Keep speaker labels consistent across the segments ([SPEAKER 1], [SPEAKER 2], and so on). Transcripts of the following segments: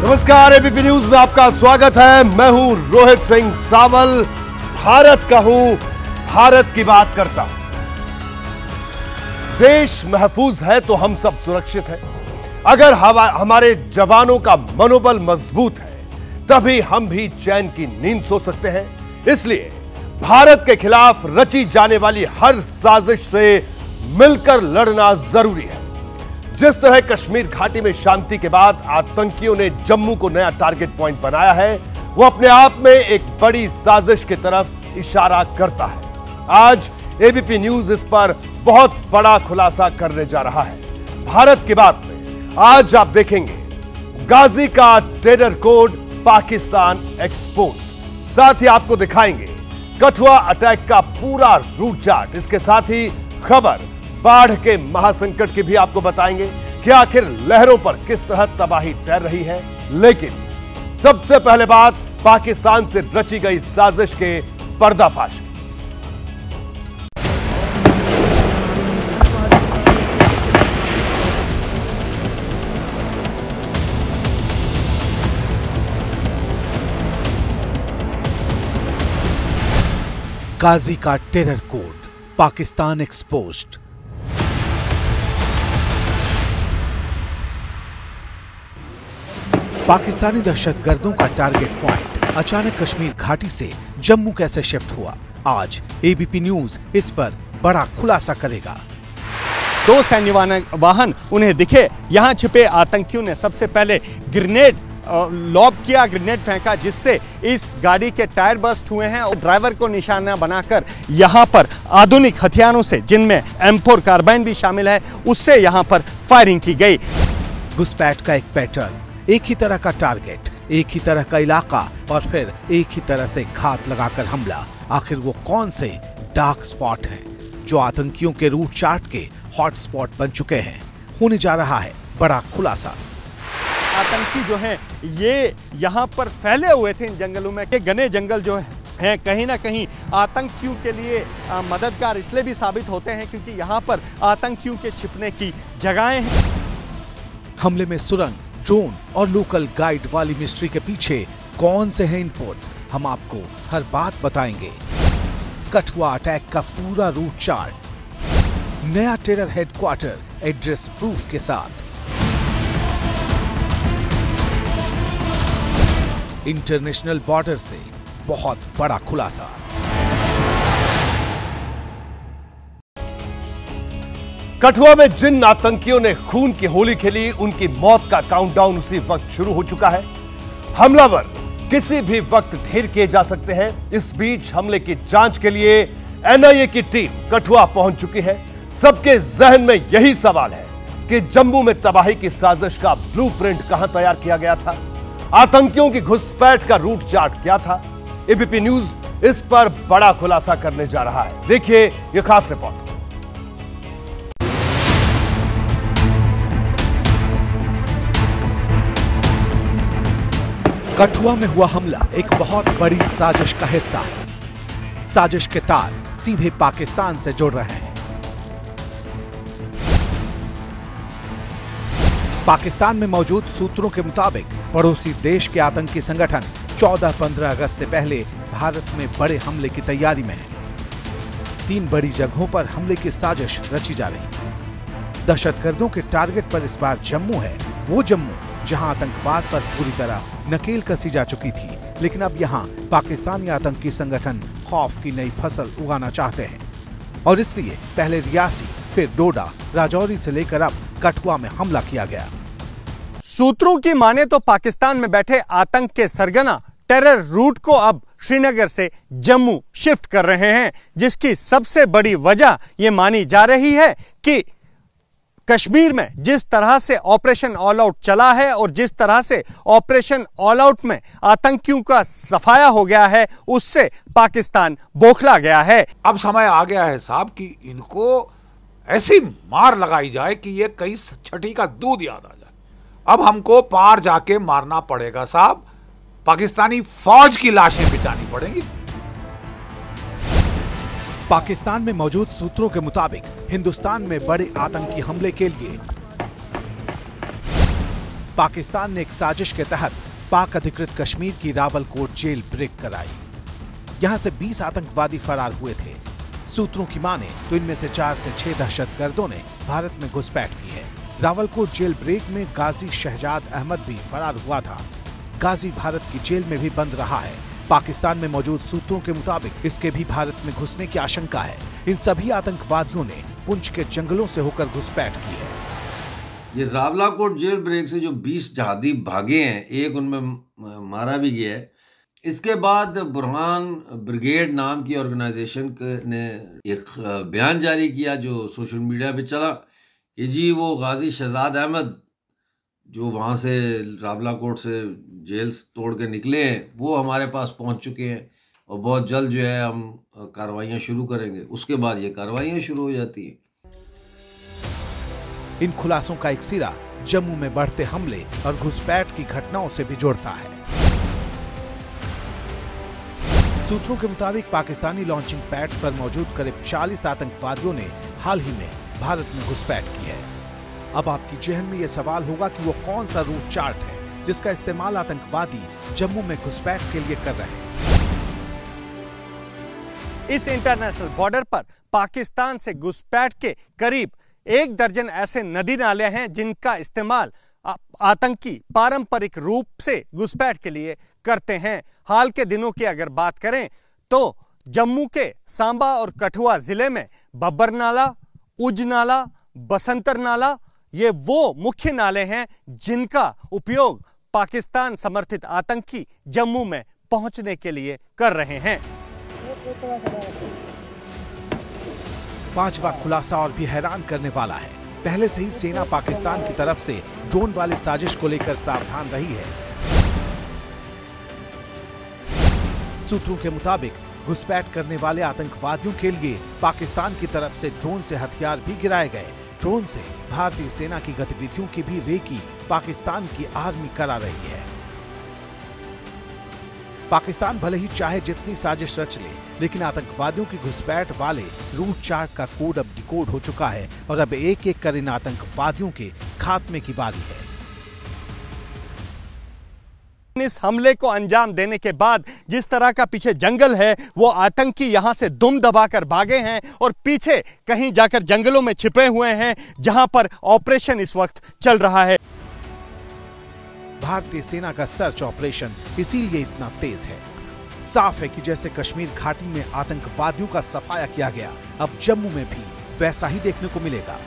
[SPEAKER 1] नमस्कार, ABP news में आपका स्वागत है। मैं हूं रोहित सिंह सावल। भारत का हूं, भारत की बात करता हूं। देश महफूज है तो हम सब सुरक्षित हैं। अगर हमारे जवानों का मनोबल मजबूत है तभी हम भी चैन की नींद सो सकते हैं। इसलिए भारत के खिलाफ रची जाने वाली हर साजिश से मिलकर लड़ना जरूरी है। जिस तरह कश्मीर घाटी में शांति के बाद आतंकियों ने जम्मू को नया टारगेट पॉइंट बनाया है, वो अपने आप में एक बड़ी साजिश की तरफ इशारा करता है। आज एबीपी न्यूज इस पर बहुत बड़ा खुलासा करने जा रहा है। भारत की बात में आज आप देखेंगे गाजी का टेरर कोड पाकिस्तान एक्सपोज्ड। साथ ही आपको दिखाएंगे कठुआ अटैक का पूरा रूट चार्ट। इसके साथ ही खबर बाढ़ के महासंकट की भी आपको बताएंगे कि आखिर लहरों पर किस तरह तबाही तैर रही है। लेकिन सबसे पहले बात पाकिस्तान से रची गई साजिश के पर्दाफाश की।
[SPEAKER 2] गाजी का terror code Pakistan exposed. Pakistani दहशतगर्दों का टारगेट पॉइंट अचानक कश्मीर घाटी से जम्मू कैसे शिफ्ट हुआ, आज एबीपी न्यूज इस पर बड़ा खुलासा करेगा।
[SPEAKER 3] दो सैन्य वाहन उन्हें दिखे। यहां छिपे आतंकियों ने सबसे पहले ग्रेनेड लॉब किया, ग्रेनेड फेंका, जिससे इस गाड़ी के टायर बस्ट हुए हैं और ड्राइवर को निशाना बनाकर यहां पर आधुनिक हथियारों से, जिनमें M4 कार्बाइन भी शामिल है, उससे यहां पर फायरिंग की गई।
[SPEAKER 2] घुसपैठ का एक पैटर्न, एक ही तरह का टारगेट, एक ही तरह का इलाका और फिर एक ही तरह से घात लगाकर हमला। आखिर वो कौन से डार्क स्पॉट हैं जो आतंकियों के रूट चार्ट के हॉट स्पॉट बन चुके हैं? होने जा रहा है बड़ा खुलासा।
[SPEAKER 3] आतंकी जो हैं ये यहाँ पर फैले हुए थे इन जंगलों में। ये घने जंगल जो हैं कहीं ना कहीं आतंकियों के लिए मददगार इसलिए भी साबित होते हैं क्योंकि यहाँ पर आतंकियों के छिपने की जगहें हैं।
[SPEAKER 2] हमले में सुरंग, ड्रोन और लोकल गाइड वाली मिस्ट्री के पीछे कौन से हैं इनपुट, हम आपको हर बात बताएंगे। कठुआ अटैक का पूरा रूट चार्ट, नया टेरर हेडक्वार्टर एड्रेस प्रूफ के साथ, इंटरनेशनल बॉर्डर से बहुत बड़ा खुलासा।
[SPEAKER 1] कठुआ में जिन आतंकियों ने खून की होली खेली, उनकी मौत का काउंटडाउन उसी वक्त शुरू हो चुका है। हमलावर किसी भी वक्त ढेर किए जा सकते हैं। इस बीच हमले की जांच के लिए एनआईए की टीम कठुआ पहुंच चुकी है। सबके जहन में यही सवाल है कि जम्मू में तबाही की साजिश का ब्लूप्रिंट कहां तैयार किया गया था, आतंकियों की घुसपैठ का रूट चार्ट क्या था। एबीपी न्यूज इस पर बड़ा खुलासा करने जा रहा है। देखिए यह खास रिपोर्ट।
[SPEAKER 2] कठुआ में हुआ हमला एक बहुत बड़ी साजिश का हिस्सा है। साजिश के तार सीधे पाकिस्तान से जुड़ रहे हैं। पाकिस्तान में मौजूद सूत्रों के मुताबिक पड़ोसी देश के आतंकी संगठन 14-15 अगस्त से पहले भारत में बड़े हमले की तैयारी में है। 3 बड़ी जगहों पर हमले की साजिश रची जा रही है। दहशतगर्दों के टारगेट पर इस बार जम्मू है, वो जम्मू जहां आतंकवाद पर पूरी तरह नकेल कसी जा चुकी थी। लेकिन अब यहां पाकिस्तानी आतंकी संगठन खौफ की नई फसल उगाना चाहते हैं और इसलिए पहले रियासी, फिर डोडा, राजौरी से लेकर अब कठुआ में हमला किया गया।
[SPEAKER 3] सूत्रों की माने तो पाकिस्तान में बैठे आतंक के सरगना टेरर रूट को अब श्रीनगर से जम्मू शिफ्ट कर रहे हैं, जिसकी सबसे बड़ी वजह यह मानी जा रही है कि कश्मीर में जिस तरह से ऑपरेशन ऑल आउट चला है और जिस तरह से ऑपरेशन ऑल आउट में आतंकियों का सफाया हो गया है, उससे पाकिस्तान बौखला गया है।
[SPEAKER 4] अब समय आ गया है साहब कि इनको ऐसी मार लगाई जाए कि ये कहीं छठी का दूध याद आ जाए। अब हमको पार जाके मारना पड़ेगा साहब, पाकिस्तानी फौज की लाशें बिछानी पड़ेंगी।
[SPEAKER 2] पाकिस्तान में मौजूद सूत्रों के मुताबिक हिंदुस्तान में बड़े आतंकी हमले के लिए पाकिस्तान ने एक साजिश के तहत पाक अधिकृत कश्मीर की रावलकोट जेल ब्रेक कराई। यहां से 20 आतंकवादी फरार हुए थे। सूत्रों की माने तो इनमें से 4 से 6 दहशतगर्दों ने भारत में घुसपैठ की है। रावलकोट जेल ब्रेक में गाजी शहजाद अहमद भी फरार हुआ था। गाजी भारत की जेल में भी बंद रहा है। पाकिस्तान में मौजूद सूत्रों के मुताबिक इसके भी भारत में घुसने की आशंका है। इन सभी आतंकवादियों ने पुंछ के जंगलों से होकर घुसपैठ की है।
[SPEAKER 5] ये रावलकोट जेल ब्रेक से जो 20 जहादी भागे हैं, एक उनमें मारा भी गया है। इसके बाद बुरहान ब्रिगेड नाम की ऑर्गेनाइजेशन ने एक बयान जारी किया जो सोशल मीडिया पे चला कि जी वो गाजी शहजाद अहमद जो वहाँ से रावलकोट से जेल तोड़ के निकले हैं, वो हमारे पास पहुँच चुके हैं और बहुत जल्द जो है हम कार्रवाइयाँ शुरू करेंगे। उसके बाद ये कार्रवाइयाँ शुरू हो जाती हैं।
[SPEAKER 2] इन खुलासों का एक सिरा जम्मू में बढ़ते हमले और घुसपैठ की घटनाओं से भी जुड़ता है। सूत्रों के मुताबिक पाकिस्तानी लॉन्चिंग पैड्स पर मौजूद करीब 40 आतंकवादियों ने हाल ही में भारत में घुसपैठ की है। अब आपकी जहन में यह सवाल होगा कि वो कौन सा रूट चार्ट है जिसका इस्तेमाल आतंकवादी जम्मू में घुसपैठ के लिए कर रहे हैं।
[SPEAKER 3] इस इंटरनेशनल बॉर्डर पर पाकिस्तान से घुसपैठ के करीब 1 दर्जन ऐसे नदी नाले हैं जिनका इस्तेमाल आतंकी पारंपरिक रूप से घुसपैठ के लिए करते हैं। हाल के दिनों की अगर बात करें तो जम्मू के सांबा और कठुआ जिले में बब्बर नाला, उज नाला, बसंतर नाला, ये वो मुख्य नाले हैं जिनका उपयोग पाकिस्तान समर्थित आतंकी जम्मू में पहुंचने के लिए कर रहे हैं।
[SPEAKER 2] 5वां खुलासा और भी हैरान करने वाला है। पहले से ही सेना पाकिस्तान की तरफ से ड्रोन वाली साजिश को लेकर सावधान रही है। सूत्रों के मुताबिक घुसपैठ करने वाले आतंकवादियों के लिए पाकिस्तान की तरफ से ड्रोन से हथियार भी गिराए गए। ड्रोन से भारतीय सेना की गतिविधियों की भी रेकी पाकिस्तान की आर्मी करा रही है। पाकिस्तान भले ही चाहे जितनी साजिश रच ले, लेकिन आतंकवादियों की घुसपैठ वाले रूट चार्ट का कोड अब डिकोड हो चुका है और अब एक एक कर इन आतंकवादियों के खात्मे की बारी है।
[SPEAKER 3] इस हमले को अंजाम देने के बाद जिस तरह का पीछे जंगल है, वो आतंकी यहां से दुम दबाकर भागे हैं और पीछे कहीं जाकर जंगलों में छिपे हुए हैं जहां पर ऑपरेशन इस वक्त चल रहा है।
[SPEAKER 2] भारतीय सेना का सर्च ऑपरेशन इसीलिए इतना तेज है। साफ है कि जैसे कश्मीर घाटी में आतंकवादियों का सफाया किया गया, अब जम्मू में भी वैसा ही देखने को मिलेगा।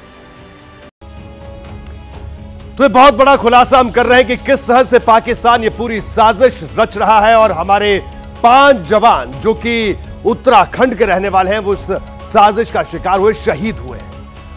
[SPEAKER 1] तो ये बहुत बड़ा खुलासा हम कर रहे हैं कि किस तरह से पाकिस्तान ये पूरी साजिश रच रहा है और हमारे 5 जवान जो कि उत्तराखंड के रहने वाले हैं वो इस साजिश का शिकार हुए, शहीद हुए हैं।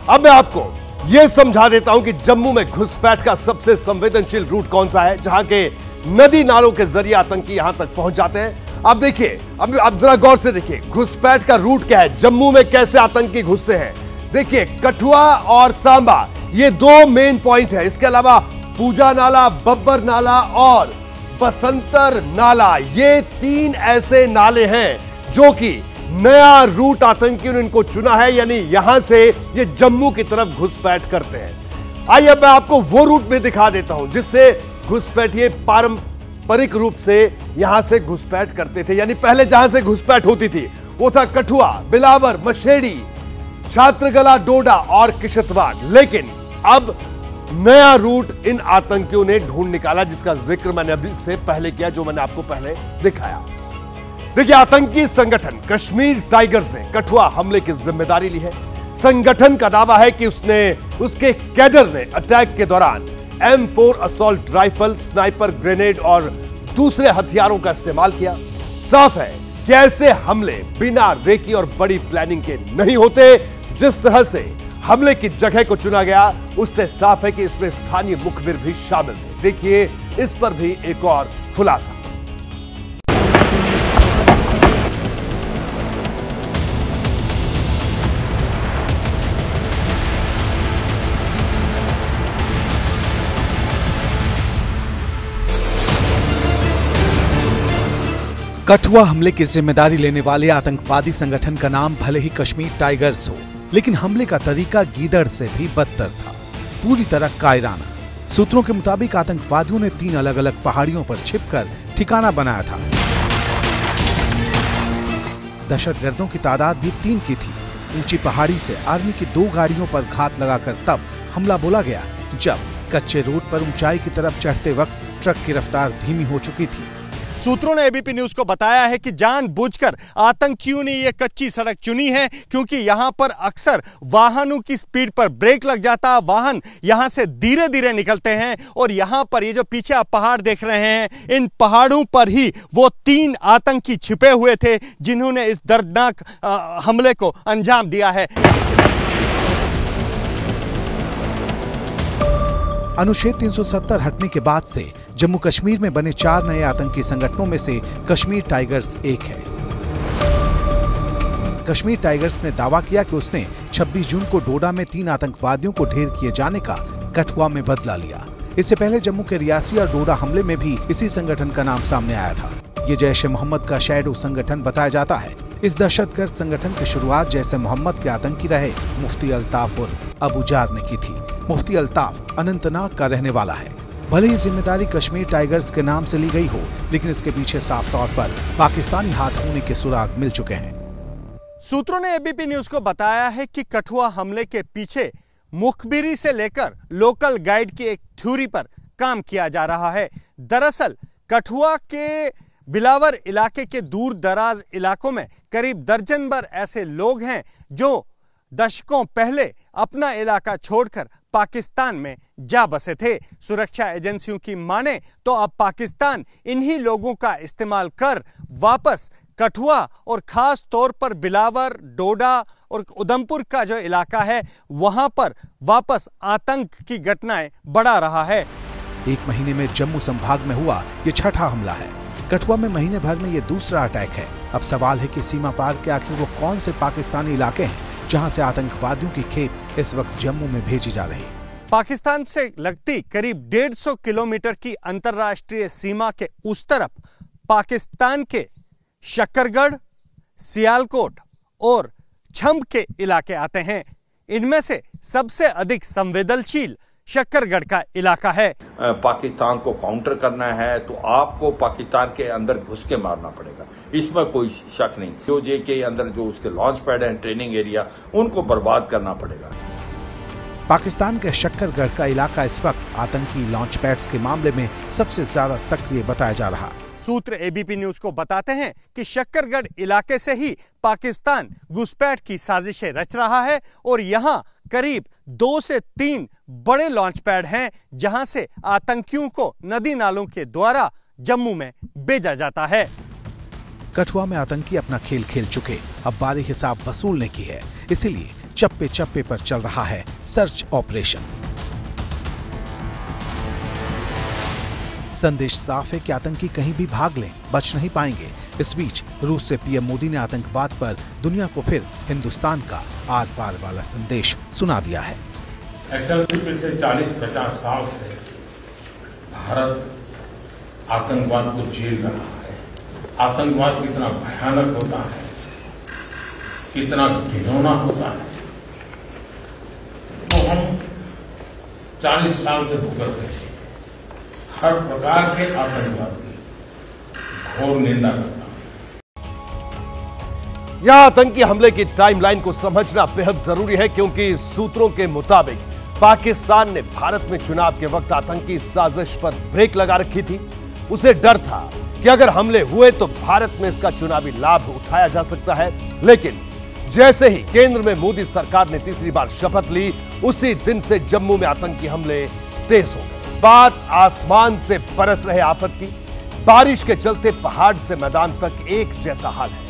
[SPEAKER 1] अब मैं आपको यह समझा देता हूं कि जम्मू में घुसपैठ का सबसे संवेदनशील रूट कौन सा है, जहां के नदी नालों के जरिए आतंकी यहां तक पहुंच जाते हैं। अब देखिए, अब जरा गौर से देखिए घुसपैठ का रूट क्या है, जम्मू में कैसे आतंकी घुसते हैं। देखिए, कठुआ और सांबा ये 2 मेन पॉइंट है। इसके अलावा पूजा नाला, बब्बर नाला और बसंतर नाला, ये 3 ऐसे नाले हैं जो कि नया रूट आतंकियों ने इनको चुना है, यानी यहां से ये जम्मू की तरफ घुसपैठ करते हैं। आइए अब मैं आपको वो रूट में दिखा देता हूं जिससे घुसपैठ ये पारंपरिक रूप से यहां से घुसपैठ करते थे। यानी पहले जहां से घुसपैठ होती थी वो था कठुआ, बिलावर, मशेड़ी, छात्रगला, डोडा और किशतवाड़। लेकिन अब नया रूट इन आतंकियों ने ढूंढ निकाला जिसका जिक्र मैंने अभी से पहले किया, जो मैंने आपको पहले दिखाया। देखिए, आतंकी संगठन कश्मीर टाइगर्स ने कठुआ हमले की जिम्मेदारी ली है। संगठन का दावा है कि उसके कैडर ने अटैक के दौरान M4 assault rifle, sniper grenade और दूसरे हथियारों का इस्तेमाल किया। साफ है कि ऐसे हमले बिना रेकी और बड़ी प्लानिंग के नहीं होते। जिस तरह से हमले की जगह को चुना गया उससे साफ है कि इसमें स्थानीय मुखबिर भी शामिल थे। देखिए, इस पर भी एक और खुलासा।
[SPEAKER 2] कठुआ हमले की जिम्मेदारी लेने वाले आतंकवादी संगठन का नाम भले ही कश्मीर टाइगर्स हो, लेकिन हमले का तरीका गीदड़ से भी बदतर था, पूरी तरह कायराना। सूत्रों के मुताबिक आतंकवादियों ने 3 अलग अलग पहाड़ियों पर छिपकर ठिकाना बनाया था। दहशतगर्दों की तादाद भी 3 की थी। ऊंची पहाड़ी से आर्मी की 2 गाड़ियों पर घात लगाकर तब हमला बोला गया जब कच्चे रोड पर ऊंचाई की तरफ चढ़ते वक्त ट्रक की रफ्तार धीमी हो चुकी थी।
[SPEAKER 3] सूत्रों ने एबीपी न्यूज को बताया है कि जानबूझकर आतंकियों ने यह कच्ची सड़क चुनी है क्योंकि यहां पर अक्सर वाहनों की स्पीड पर ब्रेक लग जाता, वाहन यहां से धीरे धीरे निकलते हैं और यहां पर ये जो पीछे आप पहाड़ देख रहे हैं, इन पहाड़ों पर ही वो 3 आतंकी छिपे हुए थे जिन्होंने इस दर्दनाक हमले को अंजाम दिया है।
[SPEAKER 2] अनुच्छेद 370 हटने के बाद से जम्मू कश्मीर में बने 4 नए आतंकी संगठनों में से कश्मीर टाइगर्स एक है। कश्मीर टाइगर्स ने दावा किया कि उसने 26 जून को डोडा में 3 आतंकवादियों को ढेर किए जाने का कठुआ में बदला लिया। इससे पहले जम्मू के रियासी और डोडा हमले में भी इसी संगठन का नाम सामने आया था। ये जैश-ए-मोहम्मद का शैडो संगठन बताया जाता है। इस दहशतगर्द संगठन की शुरुआत जैश-ए-मोहम्मद के आतंकी रहे मुफ्ती अल्ताफ उर्फ अबू जार ने की थी। मुफ्ती अल्ताफ अनंतनाग का रहने वाला है। भले ही जिम्मेदारी कश्मीर टाइगर्स के नाम से ली गई हो, लेकिन इसके पीछे साफ तौर पर पाकिस्तानी हाथ होने के सुराग मिल चुके हैं।
[SPEAKER 3] सूत्रों ने एबीपी न्यूज को बताया है कि कठुआ हमले के पीछे मुखबिरी से लेकर लोकल गाइड की एक थ्योरी पर काम किया जा रहा है। दरअसल कठुआ के बिलावर इलाके के दूर दराज इलाकों में करीब दर्जन भर ऐसे लोग हैं जो दशकों पहले अपना इलाका छोड़कर पाकिस्तान में जा बसे थे। सुरक्षा एजेंसियों की माने तो अब पाकिस्तान इन्हीं लोगों का इस्तेमाल कर वापस कठुआ और खास तौर पर बिलावर, डोडा और उधमपुर का जो इलाका है वहां पर वापस आतंक की घटनाएं बढ़ा रहा है।
[SPEAKER 2] 1 महीने में जम्मू संभाग में हुआ ये 6ठा हमला है। कठुआ में महीने भर में ये दूसरा अटैक है। अब सवाल है कि सीमा पार के आखिर वो कौन से पाकिस्तानी इलाके हैं जहां से आतंकवादियों की खेप इस वक्त जम्मू में भेजी जा रही है।
[SPEAKER 3] पाकिस्तान से लगती करीब 150 किलोमीटर की अंतर्राष्ट्रीय सीमा के उस तरफ पाकिस्तान के शक्करगढ़, सियालकोट और छंब के इलाके आते हैं। इनमें से सबसे अधिक संवेदनशील शक्करगढ़ का इलाका है।
[SPEAKER 6] पाकिस्तान को काउंटर करना है तो आपको पाकिस्तान के अंदर घुस के मारना पड़ेगा, इसमें कोई शक नहीं। जो जे के अंदर जो उसके लॉन्च पैड हैं, ट्रेनिंग एरिया, उनको बर्बाद करना पड़ेगा।
[SPEAKER 2] पाकिस्तान के शक्करगढ़ का इलाका इस वक्त आतंकी लॉन्च पैड्स के मामले में सबसे ज्यादा सक्रिय बताया जा रहा।
[SPEAKER 3] सूत्र एबीपी न्यूज को बताते हैं कि शक्करगढ़ इलाके से ही पाकिस्तान घुसपैठ की साजिशें रच रहा है और यहां करीब 2 से 3 बड़े लॉन्च पैड हैं जहां से आतंकियों को नदी नालों के द्वारा जम्मू में भेजा जाता है।
[SPEAKER 2] कठुआ में आतंकी अपना खेल खेल चुके, अब बारी हिसाब वसूलने की है। इसीलिए चप्पे चप्पे पर चल रहा है सर्च ऑपरेशन। संदेश साफ है कि आतंकी कहीं भी भाग लें, बच नहीं पाएंगे। इस बीच रूस से पीएम मोदी ने आतंकवाद पर दुनिया को फिर हिंदुस्तान का आर पार वाला संदेश सुना दिया है।
[SPEAKER 7] पिछले 40-50 साल से भारत आतंकवाद को झेल रहा है। आतंकवाद कितना भयानक होता है, कितना घिनौना होता है, तो हम 40 साल से भुगत रहे हैं। हर प्रकार के आतंकवाद की घोर निंदा करता हूं।
[SPEAKER 1] यहां आतंकी हमले की टाइमलाइन को समझना बेहद जरूरी है क्योंकि सूत्रों के मुताबिक पाकिस्तान ने भारत में चुनाव के वक्त आतंकी साजिश पर ब्रेक लगा रखी थी। उसे डर था कि अगर हमले हुए तो भारत में इसका चुनावी लाभ उठाया जा सकता है। लेकिन जैसे ही केंद्र में मोदी सरकार ने तीसरी बार शपथ ली, उसी दिन से जम्मू में आतंकी हमले तेज हो गए। बात आसमान से बरस रहे आफत की। बारिश के चलते पहाड़ से मैदान तक एक जैसा हाल है,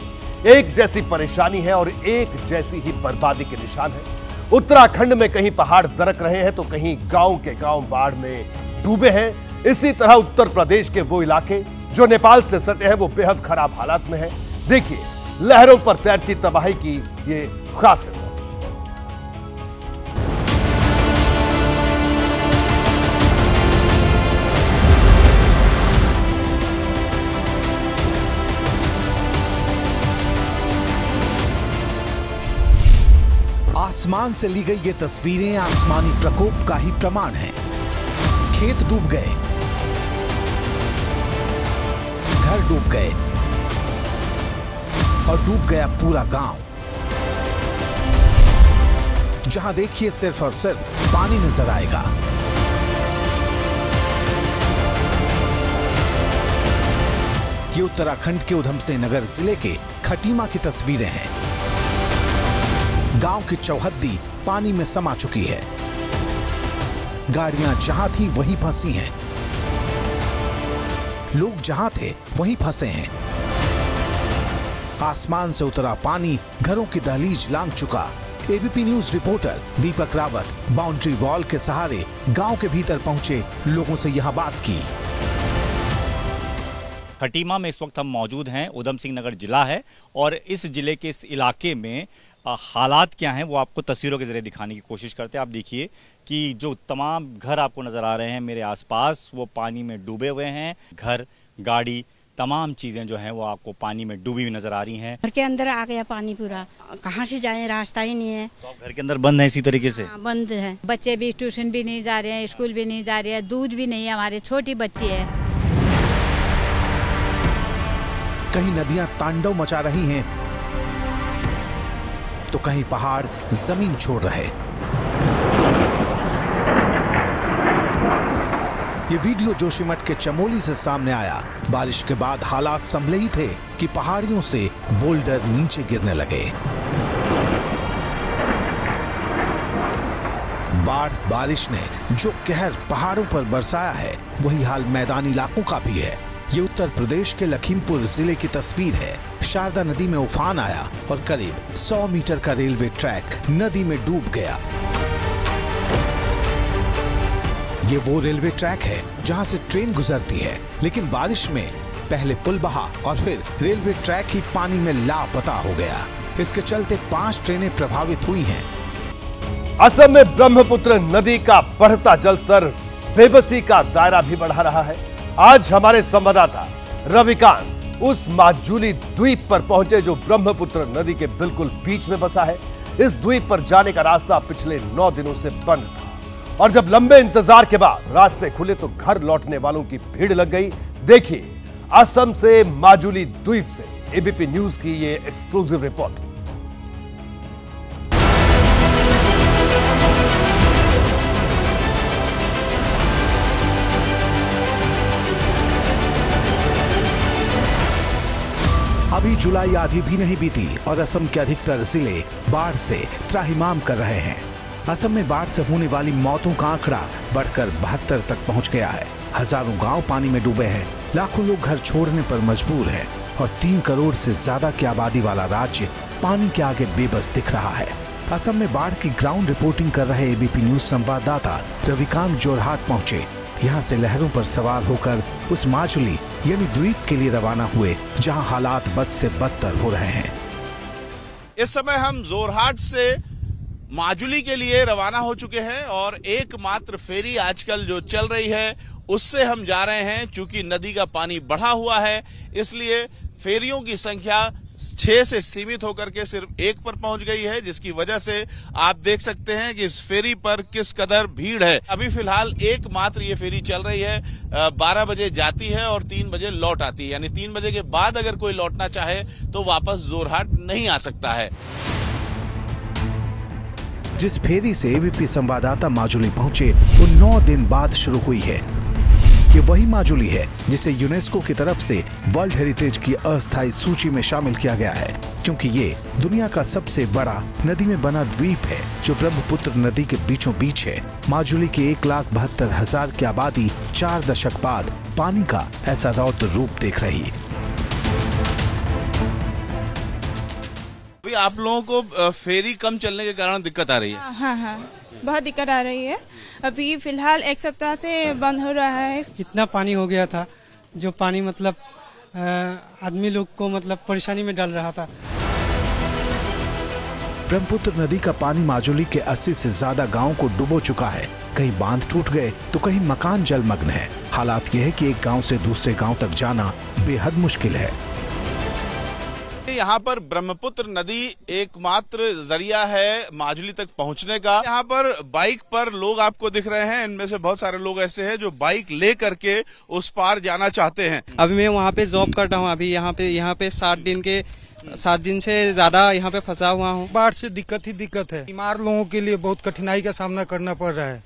[SPEAKER 1] एक जैसी परेशानी है और एक जैसी ही बर्बादी के निशान है। उत्तराखंड में कहीं पहाड़ दरक रहे हैं तो कहीं गांव के गांव बाढ़ में डूबे हैं। इसी तरह उत्तर प्रदेश के वो इलाके जो नेपाल से सटे हैं वो बेहद खराब हालात में है। देखिए लहरों पर तैरती तबाही की ये खास रिपोर्ट।
[SPEAKER 2] आसमान से ली गई ये तस्वीरें आसमानी प्रकोप का ही प्रमाण हैं। खेत डूब गए, घर डूब गए और डूब गया पूरा गांव। जहां देखिए सिर्फ और सिर्फ पानी नजर आएगा। ये उत्तराखंड के उधम सिंह नगर जिले के खटीमा की तस्वीरें हैं। गांव की चौहद्दी पानी में समा चुकी है। गाड़ियां जहां थी वहीं फंसी हैं, लोग जहां थे वहीं फंसे हैं। आसमान से उतरा पानी घरों की दहलीज लांघ चुका। ABP news reporter Deepak Rawat boundary wall के सहारे गांव के भीतर पहुंचे, लोगों से यह बात की।
[SPEAKER 8] खटीमा में इस वक्त हम मौजूद हैं। उधम सिंह नगर जिला है और इस जिले के इस इलाके में हालात क्या हैं वो आपको तस्वीरों के जरिए दिखाने की कोशिश करते हैं। आप देखिए कि जो तमाम घर आपको नजर आ रहे हैं मेरे आसपास, वो पानी में डूबे हुए हैं। घर, गाड़ी, तमाम चीजें जो हैं वो आपको पानी में डूबी हुई नजर आ रही हैं।
[SPEAKER 9] घर के अंदर आ गया पानी पूरा, कहाँ से जाएं, रास्ता ही नहीं है।
[SPEAKER 8] तो आप घर के अंदर बंद है इसी तरीके से?
[SPEAKER 9] बंद है।
[SPEAKER 10] बच्चे भी ट्यूशन भी नहीं जा रहे हैं, स्कूल भी नहीं जा रहे हैं, दूध भी नहीं है, हमारे छोटी बच्ची है।
[SPEAKER 2] कहीं नदियां तांडव मचा रही हैं तो कहीं पहाड़ जमीन छोड़ रहे। ये वीडियो जोशीमठ के चमोली से सामने आया। बारिश के बाद हालात संभले ही थे कि पहाड़ियों से बोल्डर नीचे गिरने लगे। बारिश ने जो कहर पहाड़ों पर बरसाया है, वही हाल मैदानी इलाकों का भी है। ये उत्तर प्रदेश के लखीमपुर जिले की तस्वीर है। शारदा नदी में उफान आया और करीब 100 मीटर का रेलवे ट्रैक नदी में डूब गया। ये वो रेलवे ट्रैक है जहां से ट्रेन गुजरती है, लेकिन बारिश में पहले पुल बहा और फिर रेलवे ट्रैक ही पानी में लापता हो गया। इसके चलते 5 ट्रेनें प्रभावित हुई हैं।
[SPEAKER 1] असम में ब्रह्मपुत्र नदी का बढ़ता जलस्तर बेबसी का दायरा भी बढ़ा रहा है। आज हमारे संवाददाता रविकांत उस माजुली द्वीप पर पहुंचे जो ब्रह्मपुत्र नदी के बिल्कुल बीच में बसा है। इस द्वीप पर जाने का रास्ता पिछले 9 दिनों से बंद था और जब लंबे इंतजार के बाद रास्ते खुले तो घर लौटने वालों की भीड़ लग गई। देखिए असम से माजुली द्वीप से एबीपी न्यूज की ये एक्सक्लूसिव रिपोर्ट।
[SPEAKER 2] अभी जुलाई आधी भी नहीं बीती और असम के अधिकतर जिले बाढ़ से त्राहिमाम कर रहे हैं। असम में बाढ़ से होने वाली मौतों का आंकड़ा बढ़कर 72 तक पहुंच गया है। हजारों गांव पानी में डूबे हैं, लाखों लोग घर छोड़ने पर मजबूर हैं और 3 करोड़ से ज्यादा की आबादी वाला राज्य पानी के आगे बेबस दिख रहा है। असम में बाढ़ की ग्राउंड रिपोर्टिंग कर रहे एबीपी न्यूज संवाददाता रविकांत जोरहाट पहुंचे। यहाँ से लहरों पर सवार होकर उस माजुली यानी द्वीप के लिए रवाना हुए जहाँ हालात बद से बदतर हो रहे हैं।
[SPEAKER 11] इस समय हम जोरहाट से माजुली के लिए रवाना हो चुके हैं और एकमात्र फेरी आजकल जो चल रही है उससे हम जा रहे हैं। चूंकि नदी का पानी बढ़ा हुआ है इसलिए फेरियों की संख्या 6 से सीमित होकर के सिर्फ 1 पर पहुंच गई है, जिसकी वजह से आप देख सकते हैं कि इस फेरी पर किस कदर भीड़ है। अभी फिलहाल एकमात्र ये फेरी चल रही है, 12 बजे जाती है और 3 बजे लौट आती है, यानी 3 बजे के बाद अगर कोई लौटना चाहे तो वापस जोरहाट नहीं आ सकता है।
[SPEAKER 2] जिस फेरी से एबीपी संवाददाता माजुली पहुंचे वो 9 दिन बाद शुरू हुई है। ये वही माजुली है जिसे यूनेस्को की तरफ से वर्ल्ड हेरिटेज की अस्थायी सूची में शामिल किया गया है, क्योंकि ये दुनिया का सबसे बड़ा नदी में बना द्वीप है जो ब्रह्मपुत्र नदी के बीचों बीच है। माजुली की 1,72,000 की आबादी 4 दशक बाद पानी का ऐसा रौद्र रूप देख रही है।
[SPEAKER 11] अभी आप लोगों को फेरी कम चलने के कारण दिक्कत आ रही है?
[SPEAKER 12] हाँ, बहुत दिक्कत आ रही है। अभी फिलहाल 1 सप्ताह से बंद हो रहा है।
[SPEAKER 13] कितना पानी हो गया था, जो पानी मतलब आदमी लोग को मतलब परेशानी में डाल रहा था।
[SPEAKER 2] ब्रह्मपुत्र नदी का पानी माजुली के 80 से ज्यादा गांवों को डुबो चुका है। कहीं बांध टूट गए तो कहीं मकान जलमग्न है। हालात ये है कि एक गांव से दूसरे गांव तक जाना बेहद मुश्किल है।
[SPEAKER 11] यहाँ पर ब्रह्मपुत्र नदी एकमात्र जरिया है माजुली तक पहुँचने का। यहाँ पर बाइक पर लोग आपको दिख रहे हैं, इनमें से बहुत सारे लोग ऐसे हैं जो बाइक ले करके उस पार जाना चाहते हैं।
[SPEAKER 13] अभी मैं वहाँ पे जॉब करता हूँ, अभी यहाँ पे 7 दिन से ज्यादा यहाँ पे फंसा हुआ हूँ।
[SPEAKER 14] बाढ़ से दिक्कत है। बीमार लोगों के लिए बहुत कठिनाई का सामना करना पड़ रहा है।